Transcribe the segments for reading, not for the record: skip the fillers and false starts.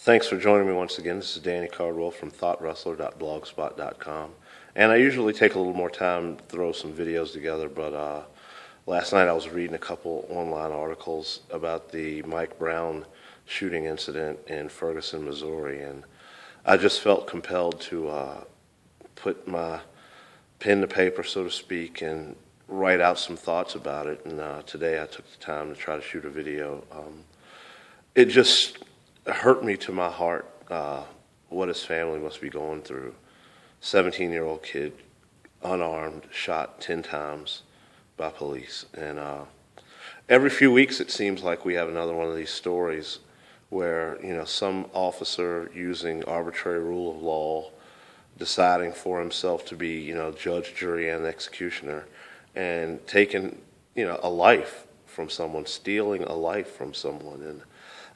Thanks for joining me once again. This is Danny Cardwell from ThoughtWrestler.blogspot.com. And I usually take a little more time to throw some videos together, but last night I was reading a couple online articles about the Mike Brown shooting incident in Ferguson, Missouri, and I just felt compelled to put my pen to paper, so to speak, and write out some thoughts about it. And today I took the time to try to shoot a video. It just hurt me to my heart what his family must be going through. 17-year-old kid, unarmed, shot 10 times by police. And every few weeks it seems like we have another one of these stories where, some officer using arbitrary rule of law, deciding for himself to be, judge, jury, and executioner, and taking, a life from someone, stealing a life from someone. And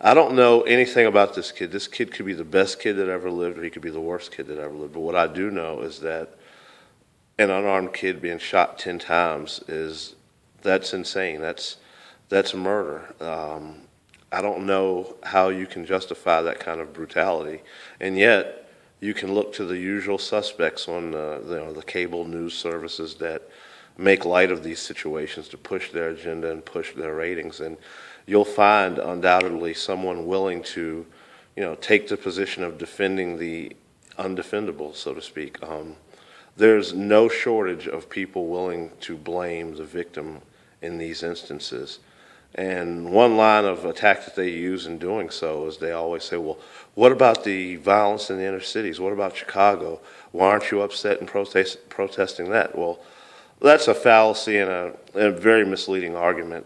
I don't know anything about this kid. This kid could be the best kid that ever lived, or he could be the worst kid that ever lived. But what I do know is that an unarmed kid being shot 10 times that's insane. That's murder. I don't know how you can justify that kind of brutality, and yet you can look to the usual suspects on the cable news services that make light of these situations to push their agenda and push their ratings, and you'll find undoubtedly someone willing to, take the position of defending the undefendable, so to speak. There's no shortage of people willing to blame the victim in these instances. And one line of attack that they use in doing so is they always say, well, what about the violence in the inner cities? What about Chicago? Why aren't you upset and protesting that? Well, that's a fallacy and a very misleading argument.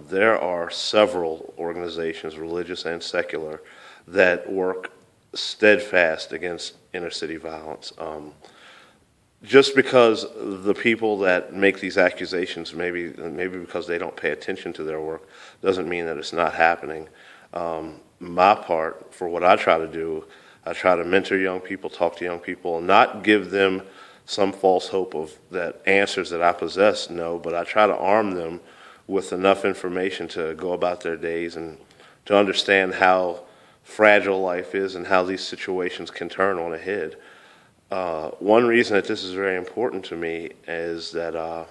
There are several organizations, religious and secular, that work steadfast against inner city violence. Just because the people that make these accusations, maybe because they don't pay attention to their work, doesn't mean that it's not happening. My part, for what I try to do, I try to mentor young people, talk to young people, and not give them some false hope of that answers that I possess, no, but I try to arm them with enough information to go about their days and to understand how fragile life is and how these situations can turn on a head. One reason that this is very important to me is that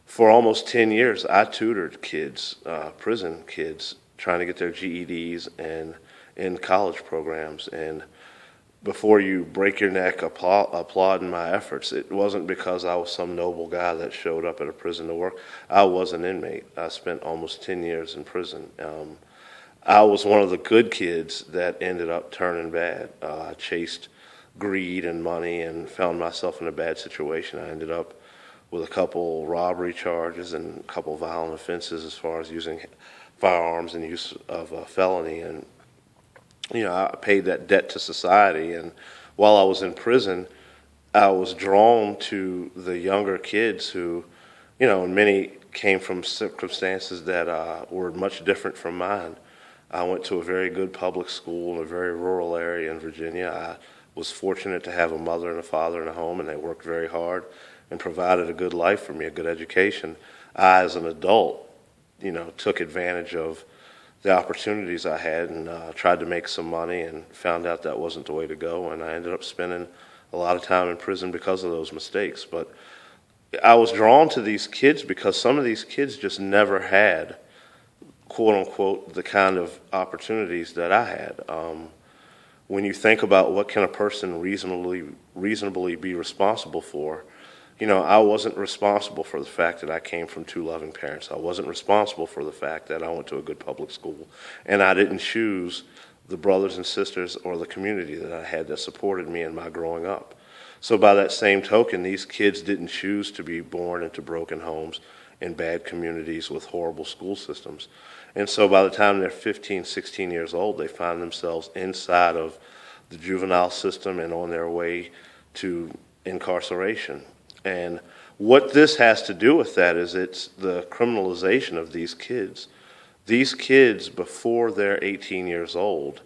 for almost 10 years I tutored kids, prison kids, trying to get their GEDs and in college programs. And before you break your neck applauding my efforts, it wasn't because I was some noble guy that showed up at a prison to work. I was an inmate. I spent almost 10 years in prison. I was one of the good kids that ended up turning bad. I chased greed and money and found myself in a bad situation. I ended up with a couple robbery charges and a couple violent offenses as far as using firearms and use of a felony. And I paid that debt to society, and while I was in prison, I was drawn to the younger kids who, and many came from circumstances that were much different from mine. I went to a very good public school in a very rural area in Virginia. I was fortunate to have a mother and a father and a home, and they worked very hard and provided a good life for me, a good education. I, as an adult, took advantage of the opportunities I had and tried to make some money and found out that wasn't the way to go, and I ended up spending a lot of time in prison because of those mistakes. But I was drawn to these kids because some of these kids just never had, quote unquote, the kind of opportunities that I had. When you think about what can a person reasonably be responsible for, I wasn't responsible for the fact that I came from two loving parents. I wasn't responsible for the fact that I went to a good public school. And I didn't choose the brothers and sisters or the community that I had that supported me in my growing up. So by that same token, these kids didn't choose to be born into broken homes in bad communities with horrible school systems. And so by the time they're 15, 16 years old, they find themselves inside of the juvenile system and on their way to incarceration. And what this has to do with that is it's the criminalization of these kids. These kids, before they're 18 years old,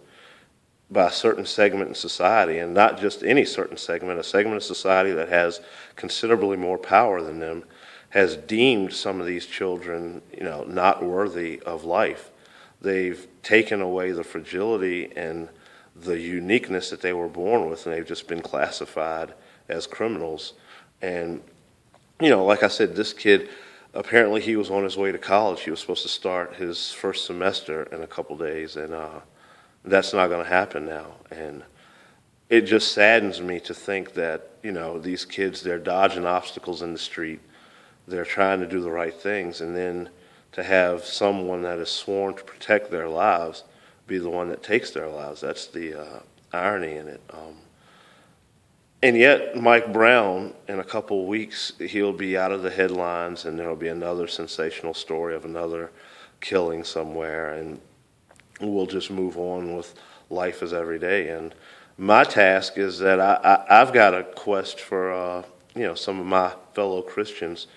by a certain segment in society, and not just any certain segment, a segment of society that has considerably more power than them, has deemed some of these children, not worthy of life. They've taken away the fragility and the uniqueness that they were born with, and they've just been classified as criminals. And, like I said, this kid, apparently he was on his way to college. He was supposed to start his first semester in a couple days, and that's not going to happen now. And it just saddens me to think that, these kids, they're dodging obstacles in the street. They're trying to do the right things, and then to have someone that is sworn to protect their lives be the one that takes their lives. That's the irony in it. And yet, Mike Brown, in a couple of weeks, he'll be out of the headlines, and there'll be another sensational story of another killing somewhere, and we'll just move on with life as every day. And my task is that I've got a quest for some of my fellow Christians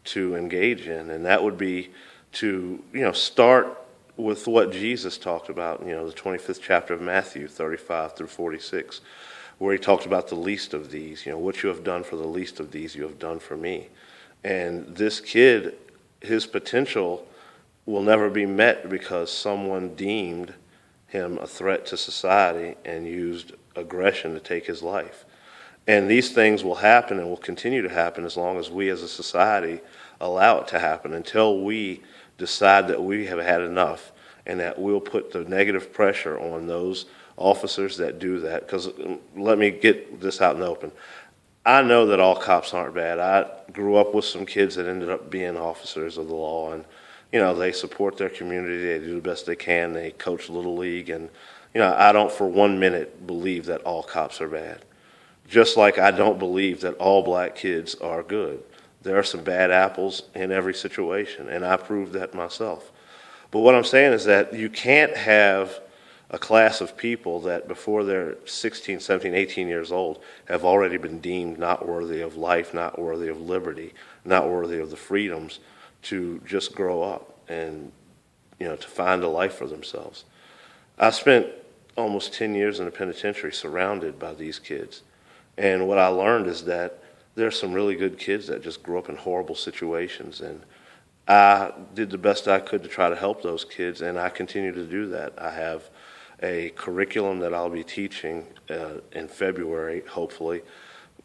to engage in, and that would be to start with what Jesus talked about, the 25th chapter of Matthew 35 through 46, where he talked about the least of these. What you have done for the least of these, you have done for me. And this kid, his potential will never be met because someone deemed him a threat to society and used aggression to take his life. And these things will happen and will continue to happen as long as we as a society allow it to happen, until we decide that we have had enough and that we'll put the negative pressure on those officers that do that. Because let me get this out in the open. I know that all cops aren't bad. I grew up with some kids that ended up being officers of the law, and they support their community. They do the best they can. They coach Little League, and I don't for 1 minute believe that all cops are bad. Just like I don't believe that all black kids are good. There are some bad apples in every situation, and I proved that myself. But what I'm saying is that you can't have a class of people that before they're 16, 17, 18 years old have already been deemed not worthy of life, not worthy of liberty, not worthy of the freedoms to just grow up and, to find a life for themselves. I spent almost 10 years in a penitentiary surrounded by these kids. And what I learned is that there's some really good kids that just grew up in horrible situations, and I did the best I could to try to help those kids, and I continue to do that. I have a curriculum that I'll be teaching in February, hopefully,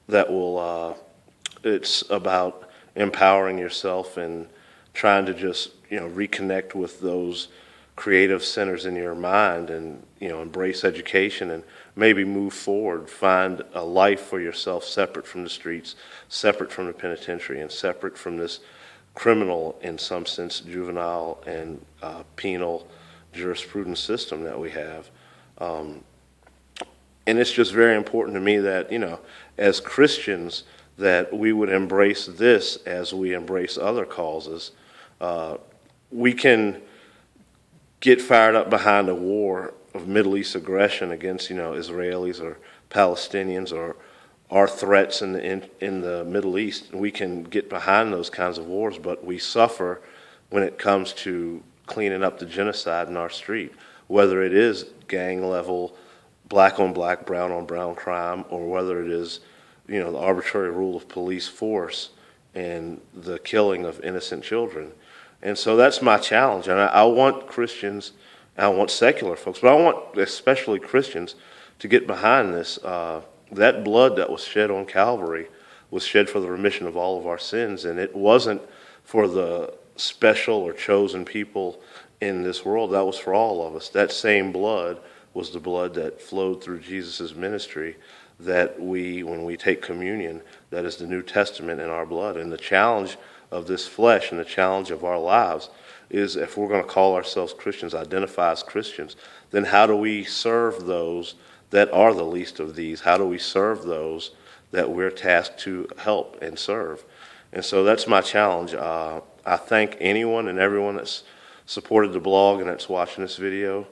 that will, it's about empowering yourself and trying to just, reconnect with those creative centers in your mind and, embrace education and maybe move forward, find a life for yourself separate from the streets, separate from the penitentiary, and separate from this criminal, in some sense, juvenile and penal jurisprudence system that we have. And it's just very important to me that, as Christians, that we would embrace this as we embrace other causes. We can get fired up behind a war of Middle East aggression against, Israelis or Palestinians or our threats in the Middle East. We can get behind those kinds of wars, but we suffer when it comes to cleaning up the genocide in our street, whether it is gang level, black on black, brown on brown crime, or whether it is, the arbitrary rule of police force and the killing of innocent children. And so that's my challenge. And I want Christians, I want secular folks, but I want especially Christians to get behind this. That blood that was shed on Calvary was shed for the remission of all of our sins, and it wasn't for the special or chosen people in this world. That was for all of us. That same blood was the blood that flowed through Jesus' ministry that when we take communion, that is the New Testament in our blood. And the challenge of this flesh and the challenge of our lives is, if we're going to call ourselves Christians, identify as Christians, then how do we serve those that are the least of these? How do we serve those that we're tasked to help and serve? And so that's my challenge. I thank anyone and everyone that's supported the blog and that's watching this video.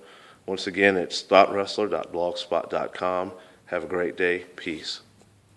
Once again, it's thoughtwrestler.blogspot.com. Have a great day. Peace.